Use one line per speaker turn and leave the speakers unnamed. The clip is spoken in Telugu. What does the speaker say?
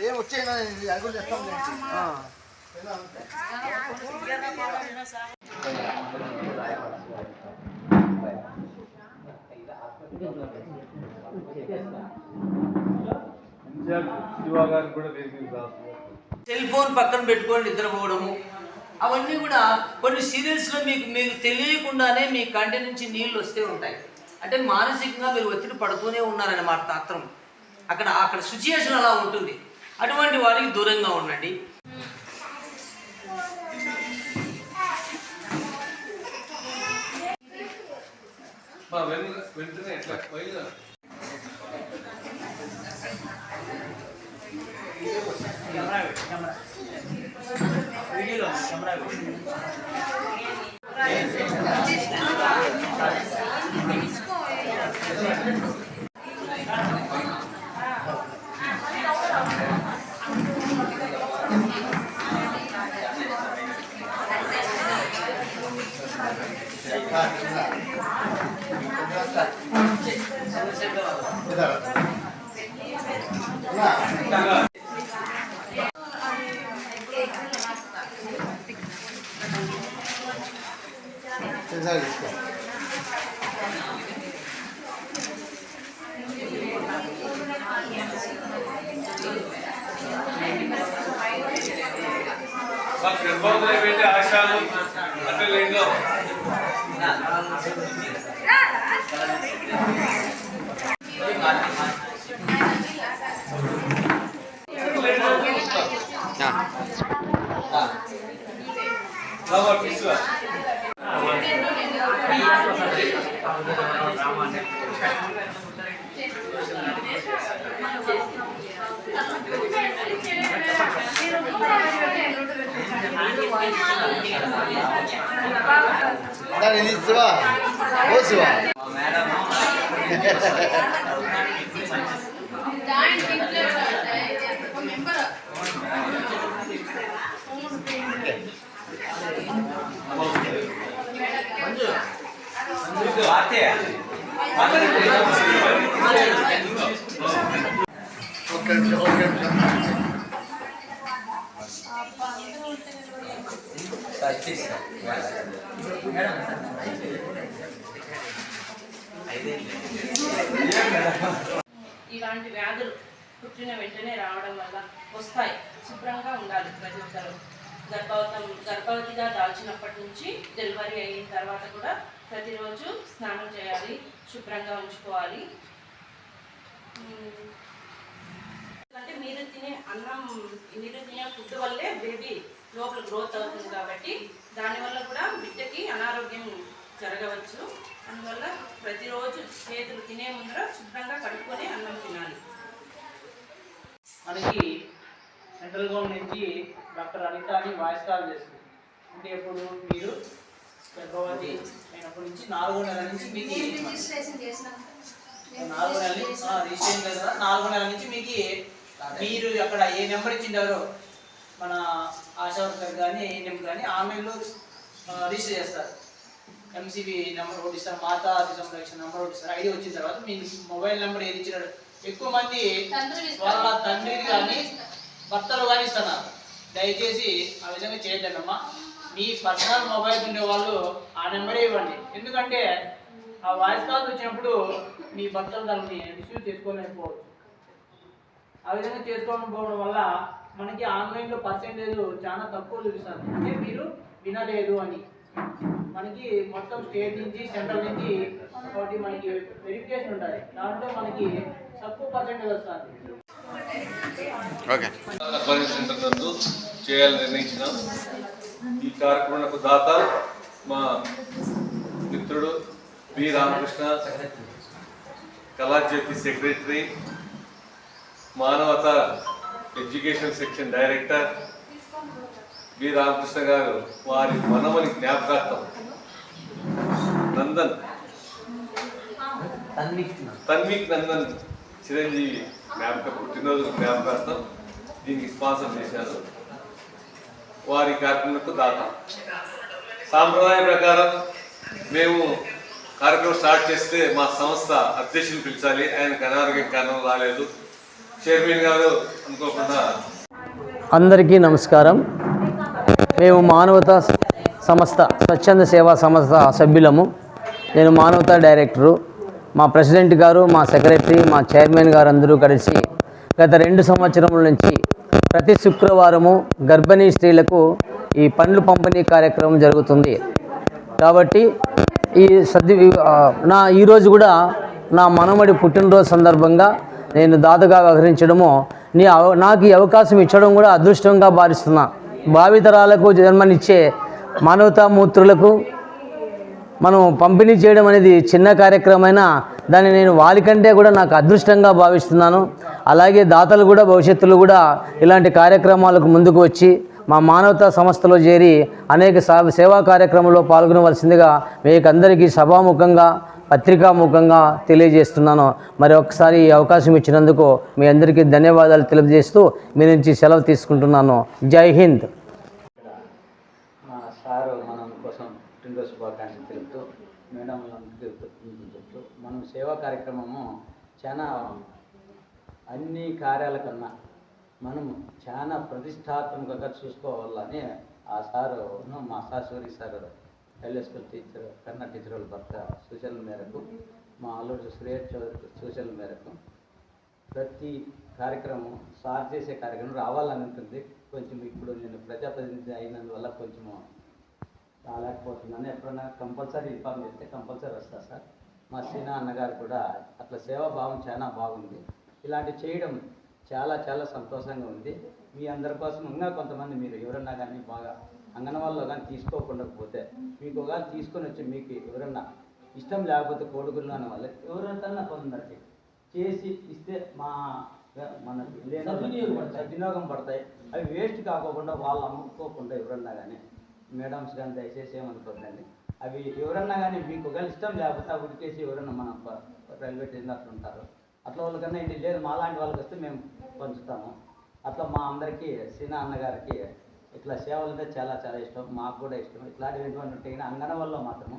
ఏం వచ్చే అడుగులు చేస్తాం.
సెల్ ఫోన్ పక్కన పెట్టుకొని నిద్రపోవడము అవన్నీ కూడా కొన్ని సీరియల్స్లో మీకు తెలియకుండానే మీ కంటి నుంచి నీళ్ళు వస్తూ ఉంటాయి. అంటే మానసికంగా మీరు ఒత్తిడి పడుతూనే ఉన్నారన్నమాట. మాత్రం అక్కడ సిచ్యుయేషన్ అలా ఉంటుంది. అటువంటి వారికి దూరంగా ఉండండి.
ఆశాలు అంటే లేదో
ఇలాంటి వ్యాధులు పుట్టిన వెంటనే రావడం వల్ల వస్తాయి. శుభ్రంగా ఉండాలి ప్రతి ఒక్కరు. గర్భవతిగా దాల్చినప్పటి నుంచి డెలివరీ అయిన తర్వాత కూడా ప్రతిరోజు స్నానం చేయాలి, శుభ్రంగా ఉంచుకోవాలి. అంటే మీరు తినే ఫుడ్ వల్లే బేబీ లోపల గ్రోత్ అవుతుంది కాబట్టి దానివల్ల కూడా బిడ్డకి అనారోగ్యం జరగవచ్చు. అందువల్ల ప్రతిరోజు చేతులు తినే ముందర శుభ్రంగా కడుక్కొని అన్నం తినాలి.
మనకి సెంట్రల్ గవర్నమెంట్ నుంచి డాక్టర్ అనిత అని వాయిస్ కాల్ చేస్తుంది. అంటే ఎప్పుడు మీరు గర్భవతి అయినప్పటి నుంచి 4వ నెల నుంచి మీకు 4వ నెల రిజిస్ట్రేషన్ కదా 4వ నెల నుంచి మీకు మీరు అక్కడ ఏ నెంబర్ ఇచ్చిండారో మన ఆశా వర్కర్ కానీ ఏఎన్ఎం కానీ ఆన్లైన్లో రిజిస్టర్ చేస్తారు. ఎంసీబీ నెంబర్ ఒకటి ఇస్తారు, మాతా శిశు సంరక్షణ నెంబర్ ఒకటి ఇస్తారు. ఐడి వచ్చిన తర్వాత మీ మొబైల్ నెంబర్ ఏది ఇచ్చినాడు. ఎక్కువ మంది వాళ్ళ తండ్రిని కానీ భర్తలు కానీ ఇస్తున్నారు. దయచేసి ఆ విధంగా చేయొద్దండి అమ్మా. మీ పర్సనల్ మొబైల్ ఉండే వాళ్ళు ఆ నెంబరే ఇవ్వండి. ఎందుకంటే ఆ వాయిస్ కాల్స్ వచ్చినప్పుడు మీ భర్తలు దాన్ని రిసీవ్ చేసుకోలేకపోవచ్చు. ఆ విధంగా చేసుకోకపోవడం వల్ల మనకి ఆన్లైన్లో పర్సెంటేజ్ చాలా తక్కువ చూపిస్తుంది. అంటే మీరు వినలేదు అని. మనకి మొత్తం స్టేట్ నుంచి సెంట్రల్ నుంచి ఒకటి మనకి వెరిఫికేషన్ ఉంటుంది. దాంట్లో మనకి తక్కువ పర్సెంటేజ్ వస్తుంది.
సెంటర్ నందు చేయాలని నిర్ణయించినాం. ఈ కార్యక్రమానికి దాత మా మిత్రుడు B Ramakrishna, Kalajyothi secretary, Manavata education section director B Ramakrishna గారు వారి మనమని జ్ఞాపకార్థం తన్విక్ నందన్ చిరంజీవి పుట్టినరోజు జ్ఞాపకార్థం దీనికి స్పాన్సర్ చేశారు. వారి కార్యక్రమంకు దాత. సాంప్రదాయ ప్రకారం మేము కార్యక్రమం స్టార్ట్ చేస్తే మా సంస్థ అధ్యక్షులు పిలిచాలి. ఆయనకు అనారోగ్యం కారణం రాలేదు. చైర్మన్ గారు అనుకోకుండా
అందరికీ నమస్కారం. మేము మానవతా సంస్థ స్వచ్ఛంద సేవా సంస్థ సభ్యులము. నేను మానవతా డైరెక్టరు. మా ప్రెసిడెంట్ గారు, మా సెక్రటరీ, మా చైర్మన్ గారు అందరూ కలిసి గత 2 సంవత్సరముల నుంచి ప్రతి శుక్రవారము గర్భిణీ స్త్రీలకు ఈ పండ్లు పంపిణీ కార్యక్రమం జరుగుతుంది. కాబట్టి ఈరోజు కూడా నా మనమడి పుట్టినరోజు సందర్భంగా నేను దాతగా వ్యవహరించడము, నాకు ఈ అవకాశం ఇచ్చడం కూడా అదృష్టంగా భావిస్తున్నా. భావితరాలకు జన్మనిచ్చే మానవతామూర్తులకు మనం పంపిణీ చేయడం అనేది చిన్న కార్యక్రమమైనా దాన్ని నేను వారికంటే కూడా నాకు అదృష్టంగా భావిస్తున్నాను. అలాగే దాతలు కూడా భవిష్యత్తులో కూడా ఇలాంటి కార్యక్రమాలకు ముందుకు వచ్చి మా మానవతా సంస్థలో చేరి అనేక సేవా కార్యక్రమంలో పాల్గొనవలసిందిగా మీకు అందరికీ సభాముఖంగా పత్రికాముఖంగా తెలియజేస్తున్నాను. మరి ఒకసారి ఈ అవకాశం ఇచ్చినందుకు మీ అందరికీ ధన్యవాదాలు తెలియజేస్తూ మీ నుంచి సెలవు తీసుకుంటున్నాను. జై హింద్.
మా సారు మన కోసం పుట్టినరోజు శుభాకాంక్షలు తెలుపుతూ మేడంలందరికీ చెప్తూ మనం సేవా కార్యక్రమము చాలా అన్ని కార్యాల కన్నా మనం చాలా ప్రతిష్టాత్మకంగా చూసుకోవాలని ఆ సారు మా సూరి సారు హైలే స్కూల్ టీచర్ కన్నా టీచర్ వాళ్ళ భర్త సూచనల మేరకు మా అల్లుడు శ్రేయస్ చౌదరి సూచనల మేరకు ప్రతి కార్యక్రమం సార్ చేసే కార్యక్రమం రావాలని ఉంటుంది. కొంచెం ఇప్పుడు నేను ప్రజాప్రతినిధి అయినందువల్ల కొంచెము రాలేకపోతున్నాను. ఎప్పుడైనా కంపల్సరీ ఇన్ఫార్మ్ చేస్తే కంపల్సరీ వస్తా సార్. మా సీనా అన్నగారు కూడా అట్లా సేవాభావం చాలా బాగుంది. ఇలాంటివి చేయడం చాలా చాలా సంతోషంగా ఉంది. మీ అందరి కోసం ఇంకా కొంతమంది మీరు ఎవరన్నా కానీ బాగా అంగన్వాడీలో కానీ తీసుకోకుండా పోతే మీకు ఒకవేళ తీసుకొని వచ్చి మీకు ఎవరన్నా ఇష్టం లేకపోతే కోడుగుళ్ళు అనే వాళ్ళు ఎవరైనా కొందరికి చేసి ఇస్తే మనకి వినియోగం పడతాయి. అవి వేస్ట్ కాకోకుండా వాళ్ళు అమ్ముకోకుండా ఎవరన్నా కానీ మేడమ్స్ కానీ దయచేసి ఏమనుకోద్దండి. అవి ఎవరన్నా కానీ మీకు ఒకవేళ ఇష్టం లేకపోతే అవి ఉడికేసి ఎవరన్నా మన రైల్వే స్టేషన్ అట్లా ఉంటారు. అట్లా వాళ్ళకన్నా ఏంటి లేదు మా లాంటి వాళ్ళకి వస్తే మేము పంచుతాము. అట్లా మా అందరికీ సీనా అన్నగారికి ఇట్లా సేవలు అంటే చాలా చాలా ఇష్టం. మాకు కూడా ఇష్టం. ఇట్లాంటివి ఉంటే అంగన్వాడీలో మాత్రము